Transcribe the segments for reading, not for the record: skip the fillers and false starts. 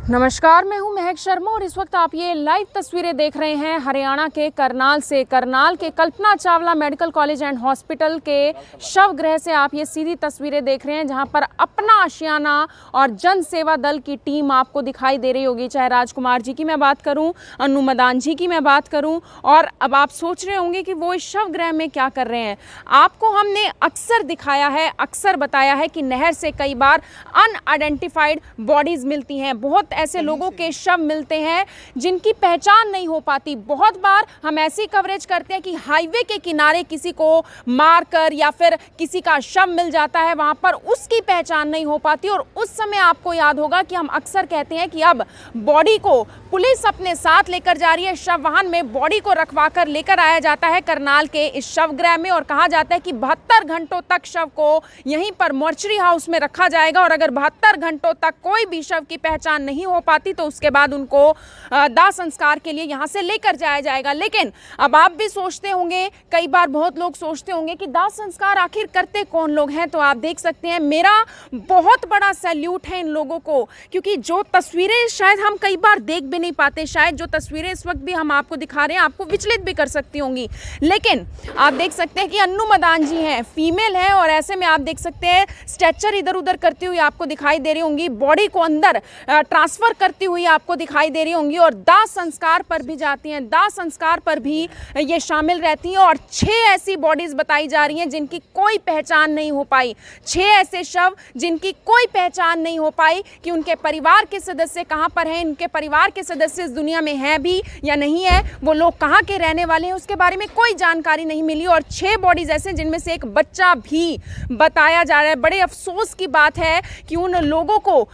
नमस्कार, मैं हूं महक शर्मा और इस वक्त आप ये लाइव तस्वीरें देख रहे हैं हरियाणा के करनाल से। करनाल के Kalpana Chawla medical college and hospital के शवगृह से आप ये सीधी तस्वीरें देख रहे हैं, जहां पर अपना आशियाना और जन सेवा दल की टीम आपको दिखाई दे रही होगी। चाहे राजकुमार जी की मैं बात करूं, अनु मदान जी की मैं बात करूं, और अब आप सोच रहे होंगे कि वो इस शवगृह में क्या कर रहे हैं। आपको हमने अक्सर दिखाया है, अक्सर बताया है कि नहर से कई बार अनआइडेंटिफाइड बॉडीज मिलती हैं। बहुत ऐसे लोगों के शव मिलते हैं जिनकी पहचान नहीं हो पाती। बहुत बार हम ऐसी कवरेज करते हैं कि हाईवे के किनारे किसी को मारकर या फिर किसी का शव मिल जाता है, वहां पर उसकी पहचान नहीं हो पाती। और उस समय आपको याद होगा कि हम अक्सर कहते हैं कि अब बॉडी को पुलिस अपने साथ लेकर जा रही है। शव वाहन में बॉडी को रखवा कर लेकर आया जाता है करनाल के इस शवगृह में, और कहा जाता है कि 72 घंटों तक शव को यहीं पर मोर्चरी हाउस में रखा जाएगा। और अगर 72 घंटों तक कोई भी शव की पहचान नहीं हो पाती तो उसके बाद उनको दाह संस्कार के लिए यहां से लेकर जाया जाएगा। लेकिन अब आप भी सोचते होंगे, कई बार बहुत लोग सोचते होंगे कि दाह संस्कार आखिर करते कौन लोग हैं। तो आप देख सकते हैं, मेरा बहुत बड़ा सैल्यूट है इन लोगों को, क्योंकि जो तस्वीरें शायद हम कई बार देख भी नहीं पाते, शायद जो तस्वीरें इस वक्त भी हम आपको दिखा रहे हैं आपको विचलित भी कर सकती होंगी। लेकिन आप देख सकते हैं कि अन्नू मदान जी हैं, फीमेल हैं, और ऐसे में आप देख सकते हैं स्ट्रेचर इधर उधर करती हुई आपको दिखाई दे रही होंगी, बॉडी को अंदर ट्रांसफर करती हुई आपको दिखाई दे रही होंगी, और दाह संस्कार पर भी जाती हैं, दाह संस्कार पर भी ये शामिल रहती हैं। और 6 ऐसी बॉडीज बताई जा रही हैं जिनकी कोई पहचान नहीं हो पाई। 6 ऐसे शव जिनकी कोई पहचान नहीं हो पाई कि उनके परिवार के सदस्य कहां पर हैं, इनके परिवार के सदस्य इस दुनिया में हैं भी या नहीं है, वो लोग कहां के रहने वाले हैं, उसके बारे में कोई जानकारी नहीं मिली। और 6 बॉडीज ऐसे जिनमें से एक बच्चा भी बताया जा रहा है। बड़े अफसोस की बात है कि उन लोगों को,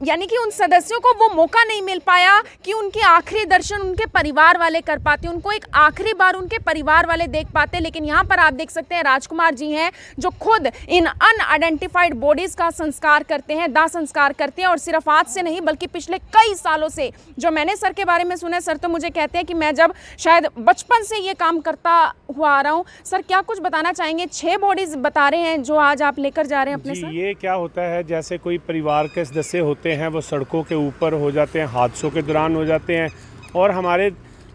यानी कि उन सदस्यों को वो मौका नहीं मिल पाया कि उनके आखिरी दर्शन उनके परिवार वाले कर पाते, उनको एक आखिरी बार उनके परिवार वाले देख पाते। लेकिन यहाँ पर आप देख सकते हैं राजकुमार जी हैं जो खुद इन अनआइडेंटिफाइड बॉडीज का संस्कार करते हैं, दाह संस्कार करते हैं। और सिर्फ आज से नहीं बल्कि पिछले कई सालों से जो मैंने सर के बारे में सुना है, सर तो मुझे कहते हैं कि मैं जब शायद बचपन से ये काम करता हुआ आ रहा हूँ। सर क्या कुछ बताना चाहेंगे? 6 बॉडीज बता रहे हैं जो आज आप लेकर जा रहे हैं अपने साथ। ये क्या होता है, जैसे कोई परिवार के सदस्य होते हैं वो सड़कों के ऊपर हो जाते हैं, हादसों के दौरान हो जाते हैं। और हमारे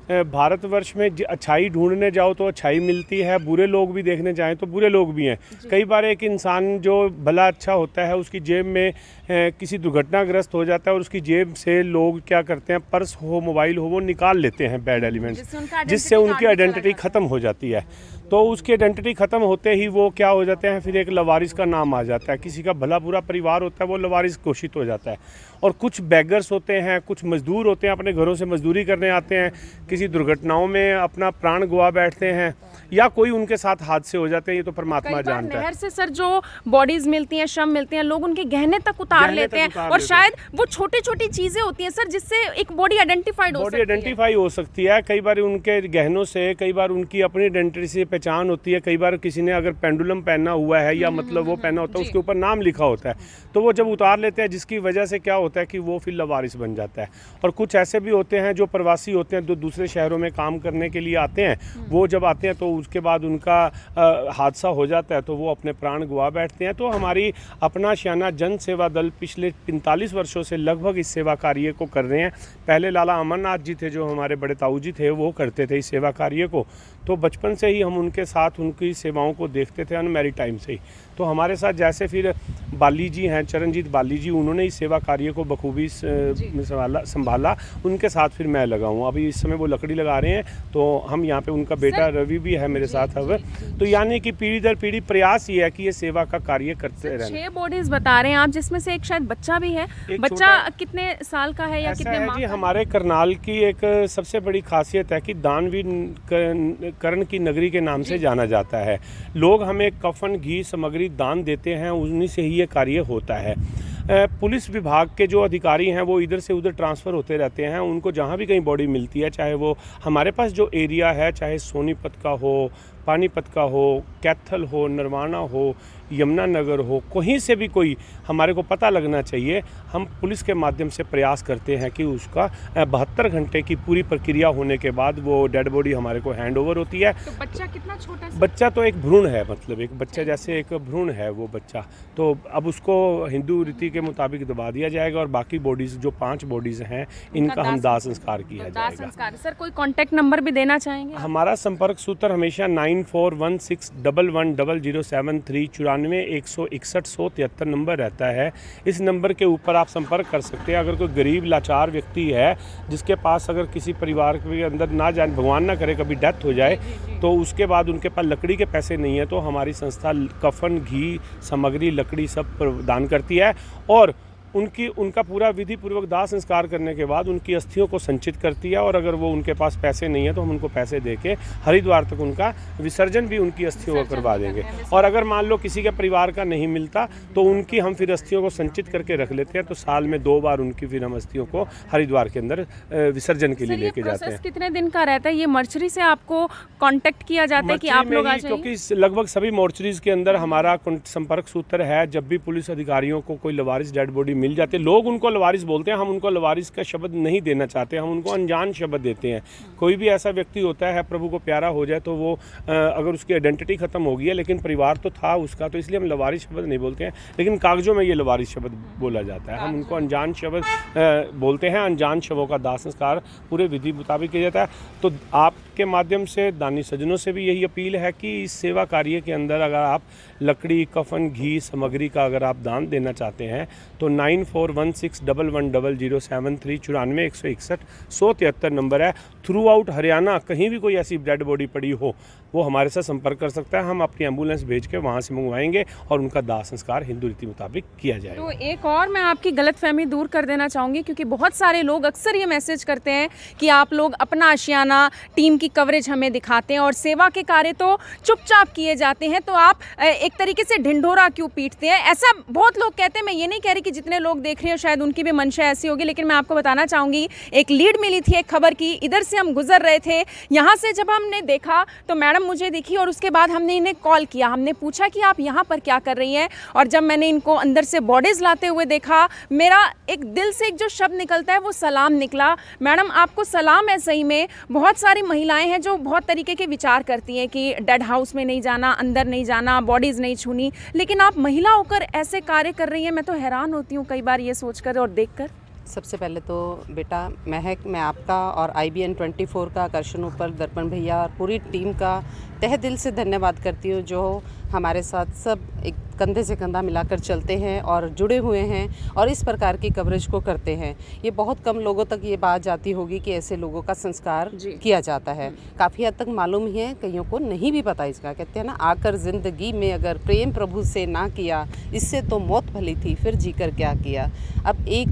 भारतवर्ष में अच्छाई ढूंढने जाओ तो अच्छाई मिलती है, बुरे लोग भी देखने जाएं तो बुरे लोग भी हैं। कई बार एक इंसान जो भला अच्छा होता है उसकी जेब में किसी दुर्घटनाग्रस्त हो जाता है और उसकी जेब से लोग क्या करते हैं, पर्स हो, मोबाइल हो, वो निकाल लेते हैं बैड एलिमेंट्स, जिससे उनकी आइडेंटिटी ख़त्म हो जाती है। तो उसकी आइडेंटिटी ख़त्म होते ही वो क्या हो जाते हैं, फिर एक लवारिस का नाम आ जाता है। किसी का भला बुरा परिवार होता है वो लवारिस घोषित हो जाता है। और कुछ बैगर्स होते हैं, कुछ मजदूर होते हैं, अपने घरों से मजदूरी करने आते हैं, किसी दुर्घटनाओं में अपना प्राण गवा बैठते हैं या कोई उनके साथ हादसे हो जाते हैं। ये तो परमात्मा जानता है। नहर से सर जो बॉडीज मिलती हैं, शव मिलते हैं, लोग उनके गहने तक उतार लेते हैं। और शायद वो छोटी छोटी चीजें होती हैं सर जिससे एक बॉडी आइडेंटिफाई हो सकती है। कई बार उनके गहनों से, कई बार उनकी अपनी आइडेंटिटी से पहचान होती है। कई बार किसी ने अगर पेंडुलम पहना हुआ है या मतलब वो पहना होता है, उसके ऊपर नाम लिखा होता है, तो वो जब उतार लेते हैं जिसकी वजह से क्या होता है कि वो फिर लवारिस बन जाता है। और कुछ ऐसे भी होते हैं जो प्रवासी होते हैं, जो दूसरे शहरों में काम करने के लिए आते हैं, वो जब आते हैं तो उसके बाद उनका हादसा हो जाता है तो वो अपने प्राण गवा बैठते हैं। तो हमारी अपना आशियाना जन सेवा दल पिछले 45 वर्षों से लगभग इस सेवा कार्य को कर रहे हैं। पहले लाला अमरनाथ जी थे जो हमारे बड़े ताऊ जी थे, वो करते थे इस सेवा कार्य को। तो बचपन से ही हम उनके साथ उनकी सेवाओं को देखते थे, अनमैरिड टाइम से ही। तो हमारे साथ जैसे फिर बाली जी हैं, चरणजीत बाली जी, उन्होंने इस सेवा कार्य को बखूबी संभाला, उनके साथ फिर मैं लगा हूँ। अभी इस समय वो लकड़ी लगा रहे हैं, तो हम यहाँ पे, उनका बेटा रवि भी है मेरे साथ अब। तो यानी कि पीढ़ी दर पीढ़ी प्रयास ये है कि ये सेवा का कार्य करते रहें। 6 बॉडीज बता रहे हैं आप, जिसमें से एक शायद बच्चा भी है। बच्चा कितने साल का है या कितने माह का? हमारे करनाल की एक सबसे बड़ी खासियत है कि दानवीर कर्ण की नगरी के नाम से जाना जाता है। लोग हमें कफन, घी, सामग्री दान देते हैं, उन्हीं से ही ये कार्य होता है। पुलिस विभाग के जो अधिकारी हैं वो इधर से उधर ट्रांसफ़र होते रहते हैं। उनको जहाँ भी कहीं बॉडी मिलती है, चाहे वो हमारे पास जो एरिया है, चाहे सोनीपत का हो, पानीपत का हो, कैथल हो, नरवाना हो, यमुनानगर हो, कहीं से भी कोई हमारे को पता लगना चाहिए। हम पुलिस के माध्यम से प्रयास करते हैं कि उसका 72 घंटे की पूरी प्रक्रिया होने के बाद वो डेड बॉडी हमारे को हैंड ओवर होती है। तो बच्चा कितना छोटा है? बच्चा तो एक भ्रूण है, मतलब एक बच्चा जैसे एक भ्रूण है वो बच्चा। तो अब उसको हिंदू रीति के मुताबिक दबा दिया जाएगा और बाकी बॉडीज़ जो 5 बॉडीज़ हैं इनका हम दाह संस्कार किया दाह जाएगा। संस्कार। सर कोई कांटेक्ट नंबर भी देना चाहेंगे? हमारा संपर्क सूत्र हमेशा 9416110073 94 नंबर रहता है। इस नंबर के ऊपर आप संपर्क कर सकते हैं। अगर कोई गरीब लाचार व्यक्ति है जिसके पास अगर किसी परिवार के अंदर ना जाए, भगवान ना करे कभी डेथ हो जाए, तो उसके बाद उनके पास लकड़ी के पैसे नहीं है, तो हमारी संस्था कफन, घी, सामग्री, लकड़ी सब प्रदान करती है और उनका पूरा विधि पूर्वक दाह संस्कार करने के बाद उनकी अस्थियों को संचित करती है। और अगर वो उनके पास पैसे नहीं है तो हम उनको पैसे देके हरिद्वार तक उनका विसर्जन भी उनकी अस्थियों का करवा देंगे। और अगर मान लो किसी के परिवार का नहीं मिलता तो उनकी हम फिर अस्थियों को संचित करके रख लेते हैं, तो साल में 2 बार उनकी फिर हम अस्थियों को हरिद्वार के अंदर विसर्जन के लिए लेके जाते हैं। कितने दिन का रहता है ये? मर्चरी से आपको कांटेक्ट किया जाता है कि आप लोग आ जाइए? क्योंकि लगभग सभी मोर्चरीज के अंदर हमारा संपर्क सूत्र है। जब भी पुलिस अधिकारियों को कोई लवारिस डेड बॉडी मिल जाती है, लोग उनको लवारिस बोलते हैं, हम उनको लवारिस का शब्द नहीं देना चाहते, हम उनको अनजान शब्द देते हैं। कोई भी ऐसा व्यक्ति होता है प्रभु को प्यारा हो जाए तो वो अगर उसकी आइडेंटिटी खत्म हो गई है लेकिन परिवार तो था उसका, तो इसलिए हम लवारिस शब्द नहीं बोलते हैं, लेकिन कागजों में ये लवारिस शब्द बोला जाता है। हम उनको अनजान शब्द बोलते हैं। अनजान शवों का दाह संस्कार पूरे विधि मुताबिक किया जाता है। तो आपके माध्यम से दानी सज्जनों से भी यही अपील है कि इस सेवा कार्य के अंदर अगर आप लकड़ी, कफन, घी, सामग्री का अगर आप दान देना चाहते हैं तो 9416110073 94 नंबर है। थ्रू आउट हरियाणा कहीं भी कोई ऐसी डेड बॉडी पड़ी हो वो हमारे साथ संपर्क कर सकता है। हम अपनी एम्बुलेंस भेज के वहाँ से मंगवाएंगे और उनका दाह संस्कार हिंदू रीति मुताबिक किया जाएगा। तो एक और मैं आपकी गलतफहमी दूर कर देना चाहूँगी, क्योंकि बहुत सारे लोग अक्सर ये मैसेज करते हैं कि आप लोग अपना आशियाना, टीम की कवरेज हमें दिखाते हैं और सेवा के कार्य तो चुपचाप किए जाते हैं, तो आप एक तरीके से ढिंढोरा क्यों पीटते हैं? ऐसा बहुत लोग कहते हैं। मैं ये नहीं कह रही कि जितने लोग देख रहे हैं शायद उनकी भी मंशा ऐसी होगी, लेकिन मैं आपको बताना चाहूँगी, एक लीड मिली थी एक खबर की, इधर से हम गुजर रहे थे, यहाँ से जब हमने देखा तो मैडम मुझे दिखी और उसके बाद हमने इन्हें कॉल किया, हमने पूछा कि आप यहाँ पर क्या कर रही हैं, और जब मैंने इनको अंदर से बॉडीज़ लाते हुए देखा, मेरा एक दिल से एक जो शब्द निकलता है वो सलाम निकला। मैडम आपको सलाम है। सही में बहुत सारी महिलाएं हैं जो बहुत तरीके के विचार करती हैं कि डेड हाउस में नहीं जाना, अंदर नहीं जाना, बॉडीज़ नहीं छूनी, लेकिन आप महिला होकर ऐसे कार्य कर रही हैं। मैं तो हैरान होती हूँ कई बार ये सोचकर और देखकर। सबसे पहले तो बेटा महक, मैं आपका और IBN 24 का, आकर्षण ऊपर, दर्पण भैया और पूरी टीम का तहे दिल से धन्यवाद करती हूँ, जो हमारे साथ सब एक कंधे से कंधा मिलाकर चलते हैं और जुड़े हुए हैं और इस प्रकार की कवरेज को करते हैं। ये बहुत कम लोगों तक ये बात जाती होगी कि ऐसे लोगों का संस्कार किया जाता है। काफ़ी हद तक मालूम ही है, कईयों को नहीं भी पता इसका। कहते हैं ना, आकर ज़िंदगी में अगर प्रेम प्रभु से ना किया, इससे तो मौत भली थी, फिर जीकर क्या किया। अब एक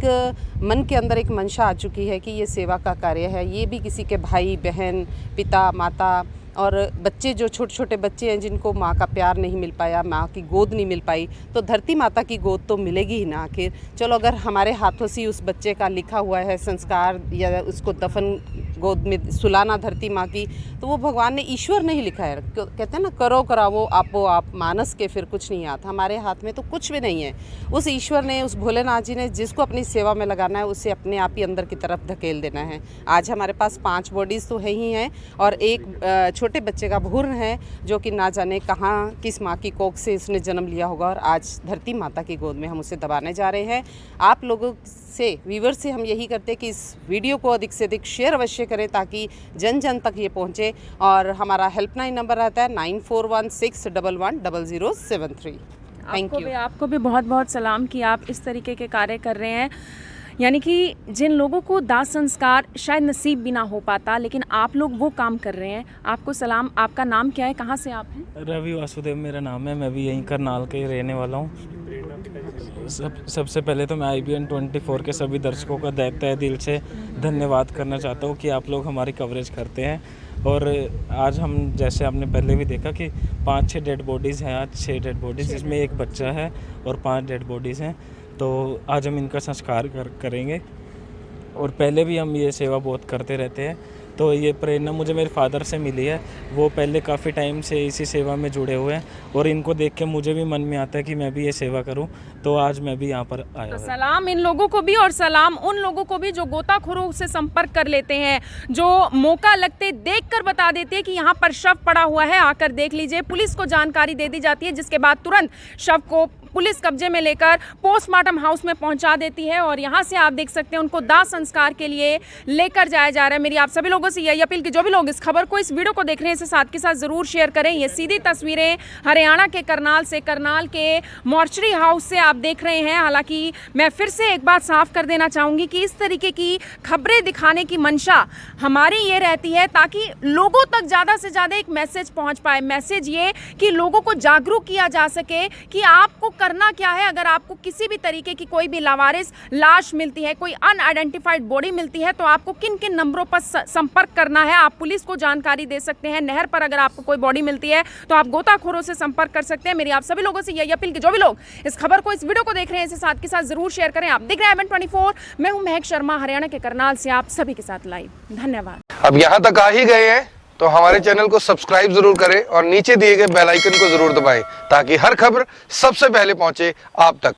मन के अंदर एक मंशा आ चुकी है कि ये सेवा का कार्य है। ये भी किसी के भाई बहन, पिता माता और बच्चे, जो छोटे छोटे बच्चे हैं जिनको माँ का प्यार नहीं मिल पाया, माँ की गोद नहीं मिल पाई, तो धरती माता की गोद तो मिलेगी ही ना आखिर। चलो अगर हमारे हाथों से उस बच्चे का लिखा हुआ है संस्कार या उसको दफन गोद में सुलाना धरती माँ की, तो वो भगवान ने, ईश्वर नहीं लिखा है। कहते हैं ना, करो करावो आपो आप, मानस के फिर कुछ नहीं आता। हमारे हाथ में तो कुछ भी नहीं है। उस ईश्वर ने, उस भोलेनाथ जी ने जिसको अपनी सेवा में लगाना है उसे अपने आप ही अंदर की तरफ धकेल देना है। आज हमारे पास 5 बॉडीज़ तो है ही हैं और एक छोटे बच्चे का भ्रूण है जो कि ना जाने कहाँ किस माँ की कोख से उसने जन्म लिया होगा, और आज धरती माता की गोद में हम उसे दबाने जा रहे हैं। आप लोगों से, व्यूवर से हम यही करते हैं कि इस वीडियो को अधिक से अधिक शेयर अवश्य करें ताकि जन जन तक ये पहुँचे। और हमारा हेल्पलाइन नंबर रहता है 9416110073। Thank you. आपको भी बहुत बहुत सलाम कि आप इस तरीके के कार्य कर रहे हैं। यानी कि जिन लोगों को दाह संस्कार शायद नसीब भी ना हो पाता, लेकिन आप लोग वो काम कर रहे हैं। आपको सलाम। आपका नाम क्या है, कहाँ से आप हैं? रवि वासुदेव मेरा नाम है, मैं भी यहीं करनाल के रहने वाला हूँ। सबसे पहले तो मैं IBN 24 के सभी दर्शकों का तहे दिल से धन्यवाद करना चाहता हूँ कि आप लोग हमारी कवरेज करते हैं। और आज हम, जैसे आपने पहले भी देखा कि 5-6 डेड बॉडीज़ हैं, आज 6 डेड बॉडीज़, जिसमें एक बच्चा है और 5 डेड बॉडीज़ हैं। तो आज हम इनका संस्कार करेंगे। और पहले भी हम ये सेवा बहुत करते रहते हैं। तो ये प्रेरणा मुझे मेरे फादर से मिली है। वो पहले काफ़ी टाइम से इसी सेवा में जुड़े हुए हैं और इनको देख के मुझे भी मन में आता है कि मैं भी ये सेवा करूं, तो आज मैं भी यहाँ पर आया तो हूं। सलाम इन लोगों को भी और सलाम उन लोगों को भी जो गोताखोरों से संपर्क कर लेते हैं, जो मौका लगते देखकर बता देते हैं कि यहाँ पर शव पड़ा हुआ है, आकर देख लीजिए। पुलिस को जानकारी दे दी जाती है, जिसके बाद तुरंत शव को पुलिस कब्जे में लेकर पोस्टमार्टम हाउस में पहुंचा देती है और यहाँ से आप देख सकते हैं उनको दाह संस्कार के लिए लेकर जाया जा रहा है। मेरी आप सभी लोगों से यही अपील कि जो भी लोग इस खबर को, इस वीडियो को देख रहे हैं, इसे साथ के साथ ज़रूर शेयर करें। ये सीधी तस्वीरें हरियाणा के करनाल से, करनाल के मॉर्चरी हाउस से आप देख रहे हैं। हालांकि मैं फिर से एक बात साफ कर देना चाहूँगी कि इस तरीके की खबरें दिखाने की मंशा हमारी ये रहती है ताकि लोगों तक ज़्यादा से ज़्यादा एक मैसेज पहुँच पाए। मैसेज ये कि लोगों को जागरूक किया जा सके कि आपको करना क्या है। अगर आपको किसी भी तरीके की कोई भी लावारिस लाश मिलती है, कोई अनआइडेंटिफाइड बॉडी मिलती है, तो आपको किन किन नंबरों पर संपर्क करना है। आप पुलिस को जानकारी दे सकते हैं। नहर पर अगर आपको कोई बॉडी मिलती है तो आप गोताखोरों से संपर्क कर सकते हैं। मेरी आप सभी लोगों से यही अपील कि जो भी लोग इस खबर को, इस वीडियो को देख रहे हैं, इसे साथ के साथ जरूर शेयर करें। आप देख रहे हैं IBN24, मैं हूं महक शर्मा, हरियाणा के करनाल से आप सभी के साथ लाइव। धन्यवाद। अब यहाँ तक आ ही गए हैं तो हमारे चैनल को सब्सक्राइब जरूर करें और नीचे दिए गए बेल आइकन को जरूर दबाएं ताकि हर खबर सबसे पहले पहुंचे आप तक।